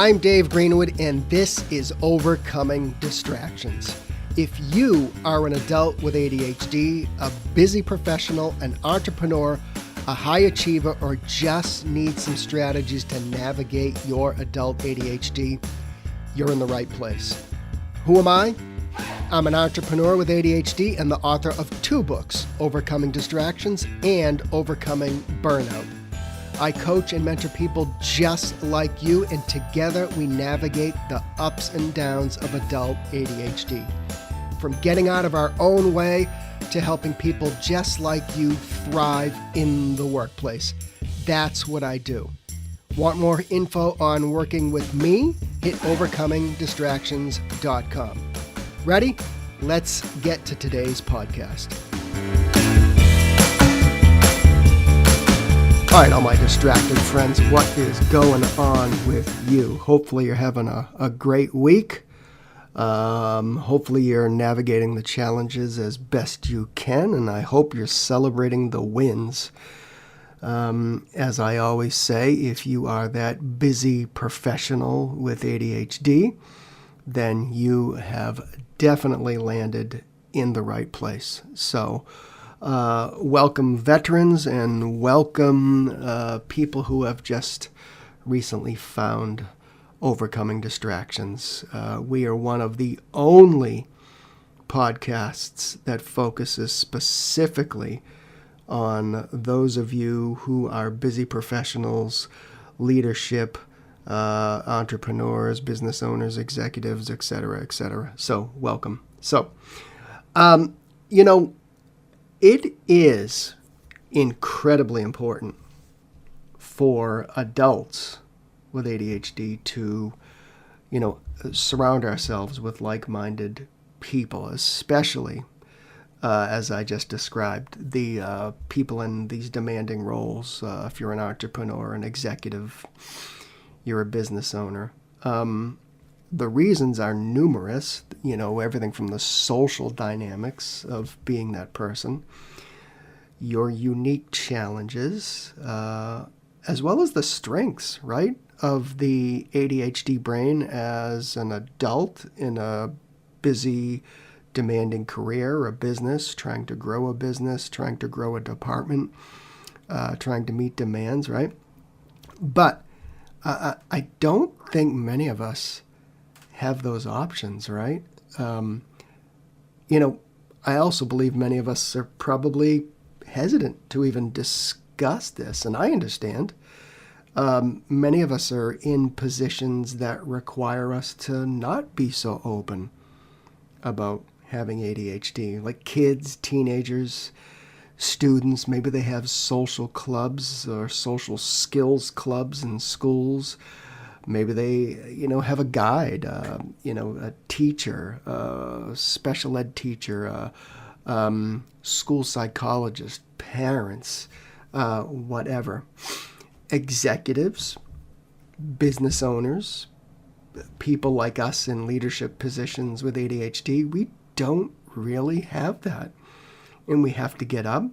I'm Dave Greenwood, and this is Overcoming Distractions. If you are an adult with ADHD, a busy professional, an entrepreneur, a high achiever, or just need some strategies to navigate your adult ADHD, you're in the right place. Who am I? I'm an entrepreneur with ADHD and the author of 2 books, Overcoming Distractions and Overcoming Burnout. I coach and mentor people just like you, and together we navigate the ups and downs of adult ADHD. From getting out of our own way to helping people just like you thrive in the workplace. That's what I do. Want more info on working with me? Hit overcomingdistractions.com. Ready? Let's get to today's podcast. All right, all my distracted friends, what is going on with you? Hopefully you're having a great week. Hopefully you're navigating the challenges as best you can, and I hope you're celebrating the wins. As I always say, if you are that busy professional with ADHD, then you have definitely landed in the right place. So, welcome veterans and welcome people who have just recently found Overcoming Distractions. We are one of the only podcasts that focuses specifically on those of you who are busy professionals, leadership, entrepreneurs, business owners, executives, etc., etc. So, welcome. So, it is incredibly important for adults with ADHD to, surround ourselves with like-minded people, especially, as I just described, the people in these demanding roles. If you're an entrepreneur, an executive, you're a business owner. The reasons are numerous, everything from the social dynamics of being that person, your unique challenges, as well as the strengths, right, of the ADHD brain as an adult in a busy, demanding career or a business, trying to grow a business, trying to grow a department, trying to meet demands, right? But I don't think many of us have those options, right? I also believe many of us are probably hesitant to even discuss this, and I understand. Many of us are in positions that require us to not be so open about having ADHD, like kids, teenagers, students. Maybe they have social clubs or social skills clubs in schools. Maybe they, have a guide, a teacher, a special ed teacher, school psychologist, parents, whatever. Executives, business owners, people like us in leadership positions with ADHD, we don't really have that. And we have to get up.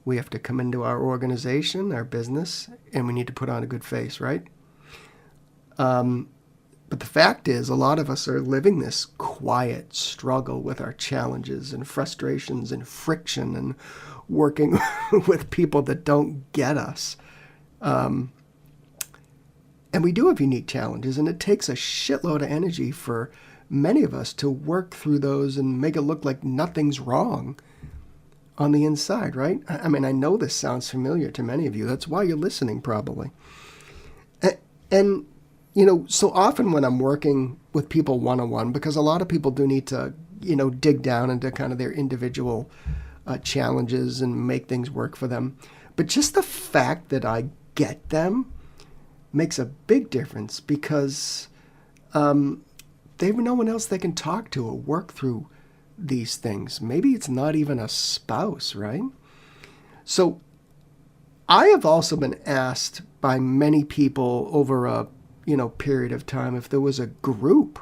We have to come into our organization, our business, and we need to put on a good face, right? But the fact is, a lot of us are living this quiet struggle with our challenges and frustrations and friction and working with people that don't get us. And we do have unique challenges, and it takes a shitload of energy for many of us to work through those and make it look like nothing's wrong on the inside, right? I mean, I know this sounds familiar to many of you. That's why you're listening, probably. And so often when I'm working with people one-on-one, because a lot of people do need to, dig down into kind of their individual challenges and make things work for them. But just the fact that I get them makes a big difference, because they have no one else they can talk to or work through these things. Maybe it's not even a spouse, right? So I have also been asked by many people over a period of time if there was a group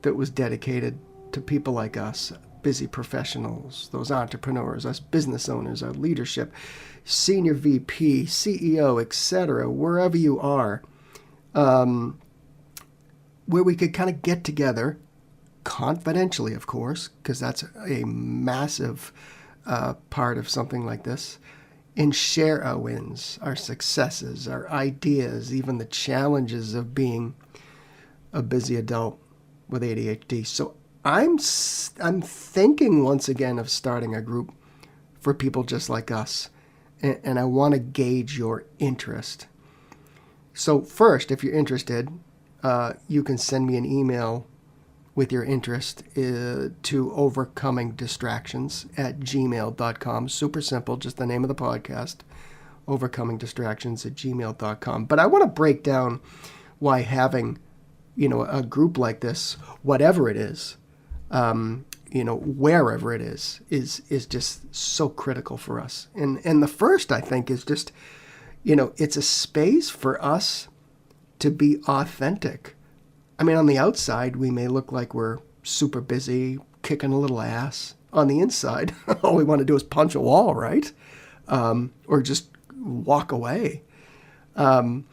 that was dedicated to people like us, busy professionals, those entrepreneurs, us business owners, our leadership, senior VP, CEO, etc., wherever you are, where we could kind of get together, confidentially, of course, because that's a massive part of something like this, and share our wins, our successes, our ideas, even the challenges of being a busy adult with ADHD. So I'm thinking once again of starting a group for people just like us, and I want to gauge your interest. So first, if you're interested, you can send me an email with your interest to overcomingdistractions@gmail.com. Super simple, just the name of the podcast, overcomingdistractions@gmail.com. But I want to break down why having, a group like this, whatever it is, wherever it is just so critical for us. And the first, I think, is just, it's a space for us to be authentic. I mean, on the outside, we may look like we're super busy, kicking a little ass. On the inside, all we want to do is punch a wall, right? Or just walk away. In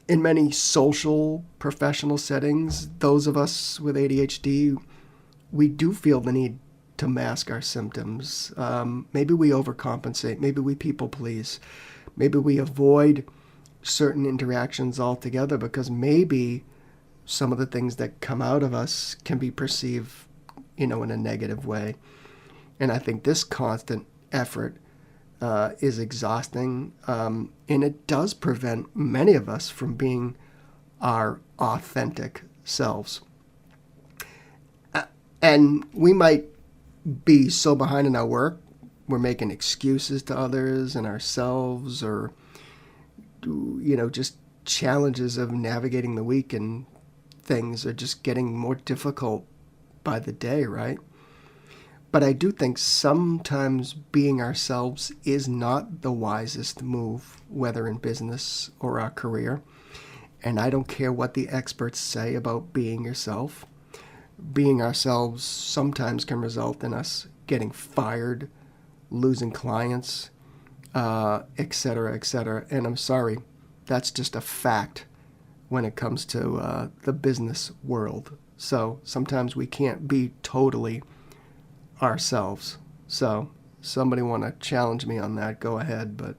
many social, professional settings, those of us with ADHD, we do feel the need to mask our symptoms. Maybe we overcompensate. Maybe we people please. Maybe we avoid certain interactions altogether because maybe some of the things that come out of us can be perceived, in a negative way. And I think this constant effort is exhausting, and it does prevent many of us from being our authentic selves. And we might be so behind in our work, we're making excuses to others and ourselves, or, just challenges of navigating the week, and things are just getting more difficult by the day, right? But I do think sometimes being ourselves is not the wisest move, whether in business or our career. And I don't care what the experts say about being yourself. Being ourselves sometimes can result in us getting fired, losing clients, et cetera, et cetera. And I'm sorry, that's just a fact when it comes to the business world. So sometimes we can't be totally ourselves. So somebody want to challenge me on that, go ahead. But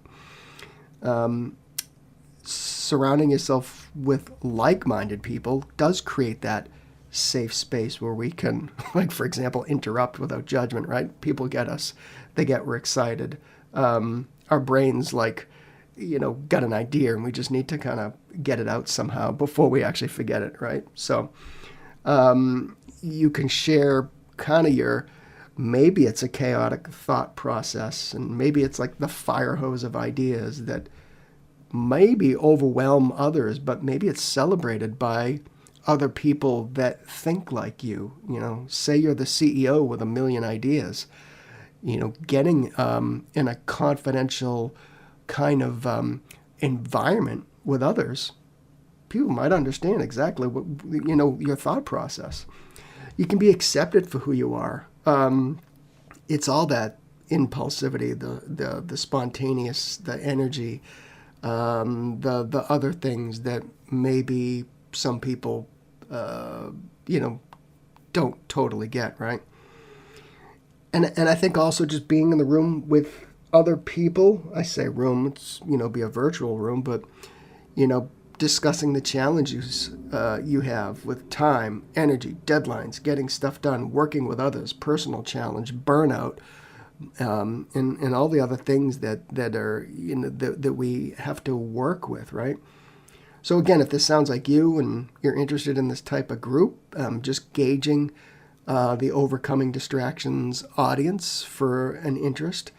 surrounding yourself with like-minded people does create that safe space where we can, like, for example, interrupt without judgment, right? People get us. We're excited. Our brains, got an idea, and we just need to kind of get it out somehow before we actually forget it, right? So you can share kind of maybe it's a chaotic thought process, and maybe it's like the fire hose of ideas that maybe overwhelm others, but maybe it's celebrated by other people that think like you. Say you're the CEO with a million ideas, getting in a confidential kind of environment with others, people might understand exactly what, your thought process. You can be accepted for who you are. It's all that impulsivity, the spontaneous, the energy, the other things that maybe some people, don't totally get, right? And I think also just being in the room with other people, I say room, it's, be a virtual room, but, discussing the challenges you have with time, energy, deadlines, getting stuff done, working with others, personal challenge, burnout, and all the other things that are, that we have to work with, right? So again, if this sounds like you and you're interested in this type of group, just gauging the Overcoming Distractions audience for an interest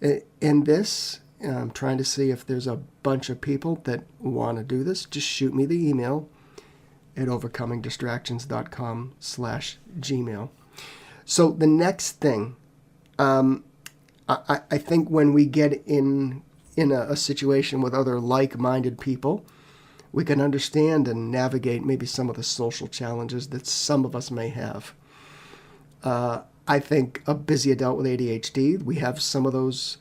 in this. I'm trying to see if there's a bunch of people that want to do this. Just shoot me the email at overcomingdistractions.com/gmail. So the next thing, I think when we get in a situation with other like-minded people, we can understand and navigate maybe some of the social challenges that some of us may have. I think a busy adult with ADHD, we have some of those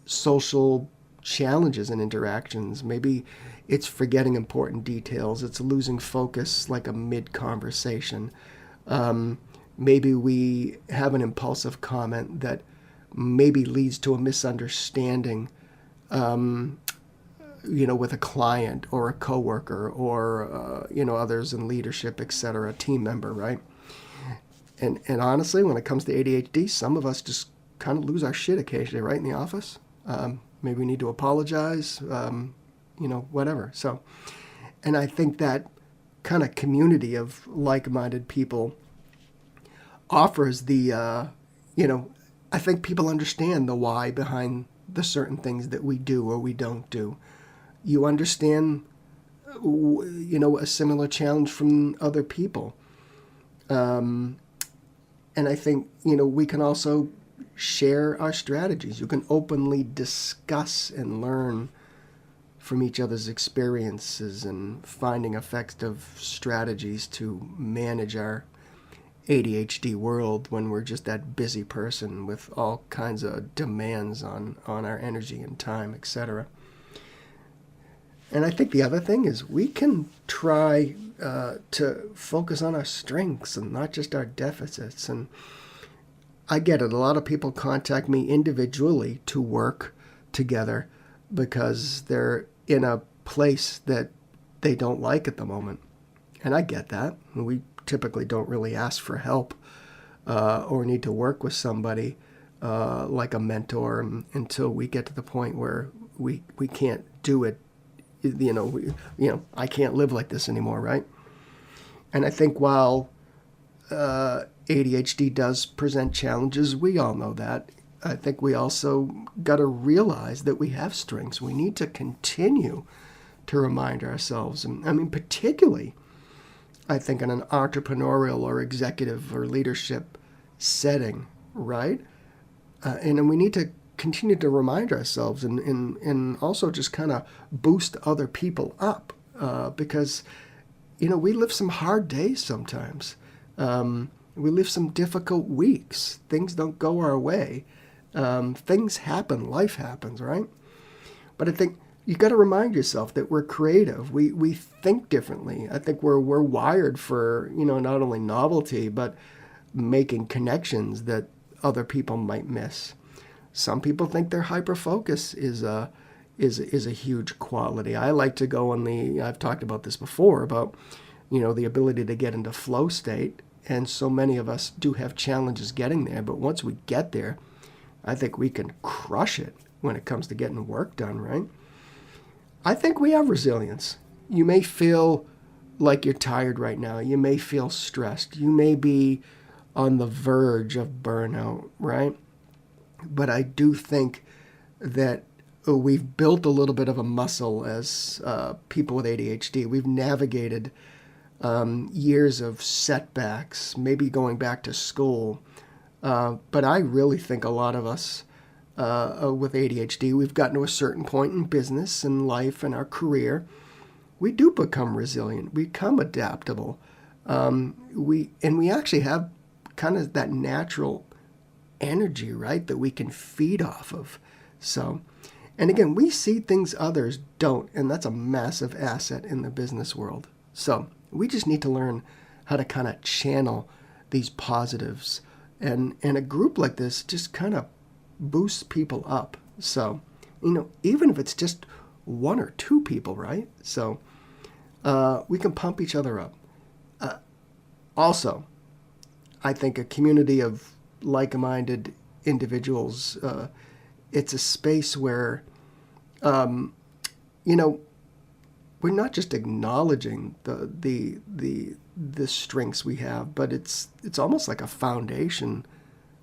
social challenges and interactions. Maybe it's forgetting important details. It's losing focus like a mid-conversation. Maybe we have an impulsive comment that maybe leads to a misunderstanding, with a client or a coworker or, others in leadership, etc., a team member, right? And honestly, when it comes to ADHD, some of us just kind of lose our shit occasionally, right, in the office. Maybe we need to apologize, whatever. So, and I think that kind of community of like-minded people offers I think people understand the why behind the certain things that we do or we don't do. You understand, a similar challenge from other people. And I think, we can also share our strategies. You can openly discuss and learn from each other's experiences and finding effective strategies to manage our ADHD world when we're just that busy person with all kinds of demands on our energy and time, etc. And I think the other thing is we can try to focus on our strengths and not just our deficits. And I get it. A lot of people contact me individually to work together because they're in a place that they don't like at the moment. And I get that. We typically don't really ask for help or need to work with somebody like a mentor until we get to the point where we can't do it. I can't live like this anymore, right? And I think while ADHD does present challenges, we all know that. I think we also got to realize that we have strengths. We need to continue to remind ourselves. And I mean, particularly, I think in an entrepreneurial or executive or leadership setting, right? And we need to continue to remind ourselves and also just kind of boost other people up because, we live some hard days sometimes. We live some difficult weeks. Things don't go our way. Things happen. Life happens, right? But I think you got to remind yourself that we're creative. We think differently. I think we're wired for, not only novelty, but making connections that other people might miss. Some people think their hyperfocus is a huge quality. I like to go on I've talked about this before, about, the ability to get into flow state. And so many of us do have challenges getting there. But once we get there, I think we can crush it when it comes to getting work done, right? I think we have resilience. You may feel like you're tired right now. You may feel stressed. You may be on the verge of burnout, right? But I do think that we've built a little bit of a muscle as people with ADHD. We've navigated years of setbacks, maybe going back to school. But I really think a lot of us with ADHD, we've gotten to a certain point in business and life and our career. We do become resilient. We become adaptable. We actually have kind of that natural energy, right, that we can feed off of. So, and again, we see things others don't, and that's a massive asset in the business world. So we just need to learn how to kind of channel these positives. And a group like this just kind of boosts people up. So, even if it's just one or two people, right? So we can pump each other up. Also, I think a community of like-minded individuals, it's a space where, we're not just acknowledging the strengths we have, but it's almost like a foundation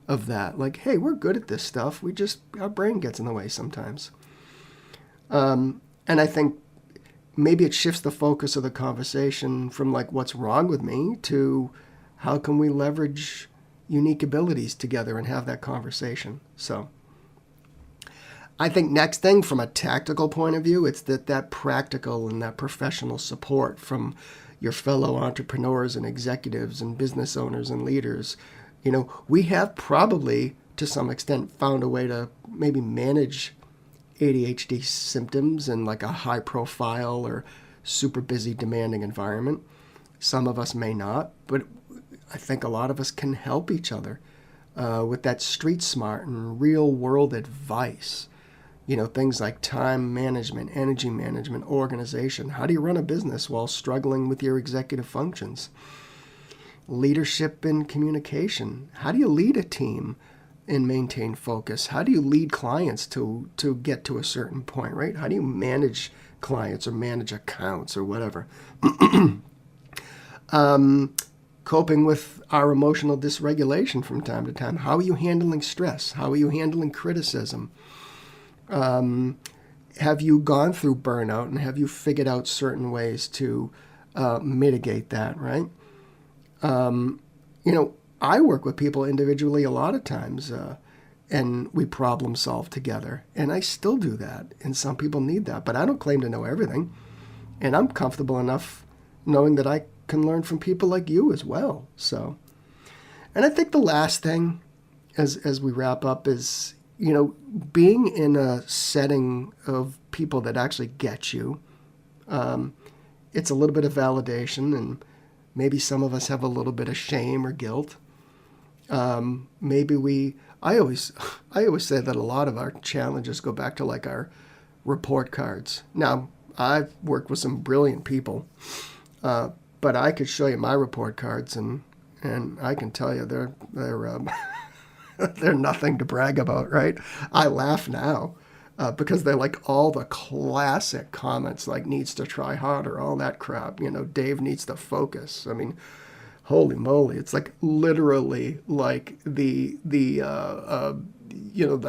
of that. Like, hey, we're good at this stuff. Our brain gets in the way sometimes. And I think maybe it shifts the focus of the conversation from like, what's wrong with me, to how can we leverage unique abilities together and have that conversation. So I think next thing, from a tactical point of view, it's that practical and that professional support from your fellow entrepreneurs and executives and business owners and leaders. We have probably, to some extent, found a way to maybe manage ADHD symptoms in like a high profile or super busy, demanding environment. Some of us may not, but I think a lot of us can help each other with that street smart and real world advice. Things like time management, energy management, organization. How do you run a business while struggling with your executive functions? Leadership and communication. How do you lead a team and maintain focus? How do you lead clients to get to a certain point, right? How do you manage clients or manage accounts or whatever? Coping with our emotional dysregulation from time to time. How are you handling stress? How are you handling criticism? Have you gone through burnout, and have you figured out certain ways to mitigate that, right? I work with people individually a lot of times, and we problem solve together. And I still do that, and some people need that. But I don't claim to know everything. And I'm comfortable enough knowing that I can learn from people like you as well. So, and I think the last thing, as we wrap up, is, being in a setting of people that actually get you. It's a little bit of validation, and maybe some of us have a little bit of shame or guilt. I always say that a lot of our challenges go back to like our report cards. Now, I've worked with some brilliant people, but I could show you my report cards, and I can tell you they're they're nothing to brag about, right? I laugh now because they're like all the classic comments, like needs to try harder, all that crap. Dave needs to focus. I mean, holy moly! It's like literally like the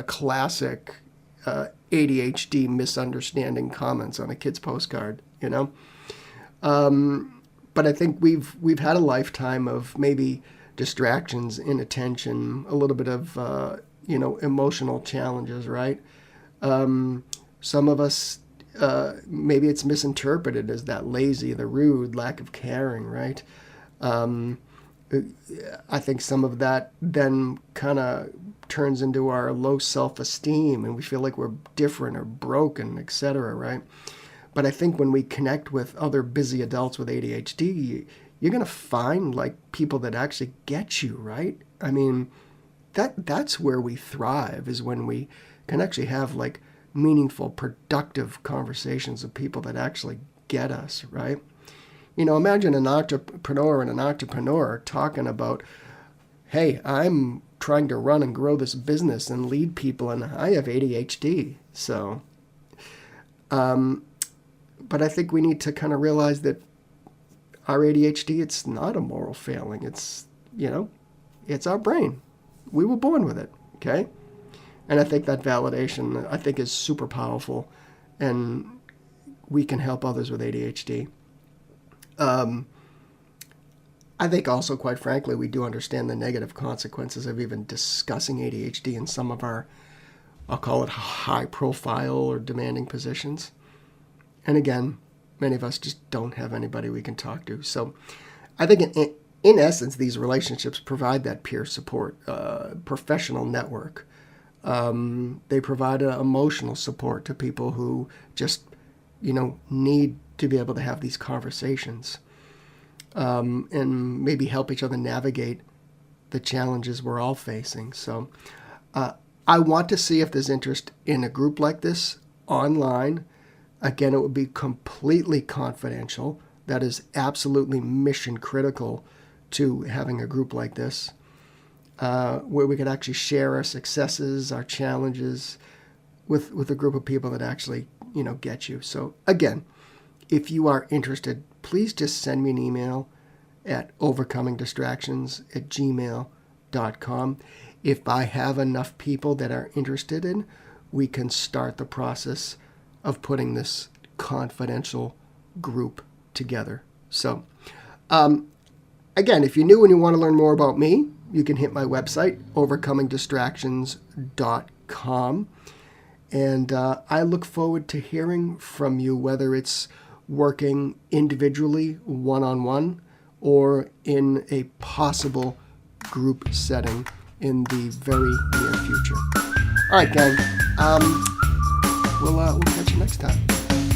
classic ADHD misunderstanding comments on a kid's postcard. But I think we've had a lifetime of maybe distractions, inattention, a little bit of emotional challenges, right? Some of us maybe it's misinterpreted as that lazy, the rude, lack of caring, right? I think some of that then kind of turns into our low self-esteem, and we feel like we're different or broken, etc., right? But I think when we connect with other busy adults with ADHD, you're going to find like people that actually get you, right? I mean, that's where we thrive, is when we can actually have like meaningful, productive conversations with people that actually get us, right? Imagine an entrepreneur talking about, hey, I'm trying to run and grow this business and lead people, and I have ADHD. So, but I think we need to kind of realize that our ADHD, it's not a moral failing. It's, it's our brain. We were born with it, okay? And I think that validation, I think, is super powerful, and we can help others with ADHD. I think also, quite frankly, we do understand the negative consequences of even discussing ADHD in some of our, I'll call it high profile or demanding positions. And again, many of us just don't have anybody we can talk to. So I think in essence, these relationships provide that peer support, professional network. They provide emotional support to people who just, need to be able to have these conversations, and maybe help each other navigate the challenges we're all facing. So I want to see if there's interest in a group like this online. Again, it would be completely confidential. That is absolutely mission critical to having a group like this, where we could actually share our successes, our challenges with a group of people that actually, get you. So again, if you are interested, please just send me an email at overcomingdistractions@gmail.com. If I have enough people that are interested in, we can start the process of putting this confidential group together. So, again, if you're new and you want to learn more about me, you can hit my website, overcomingdistractions.com. And I look forward to hearing from you, whether it's working individually, one-on-one, or in a possible group setting in the very near future. All right, gang. We'll catch you next time.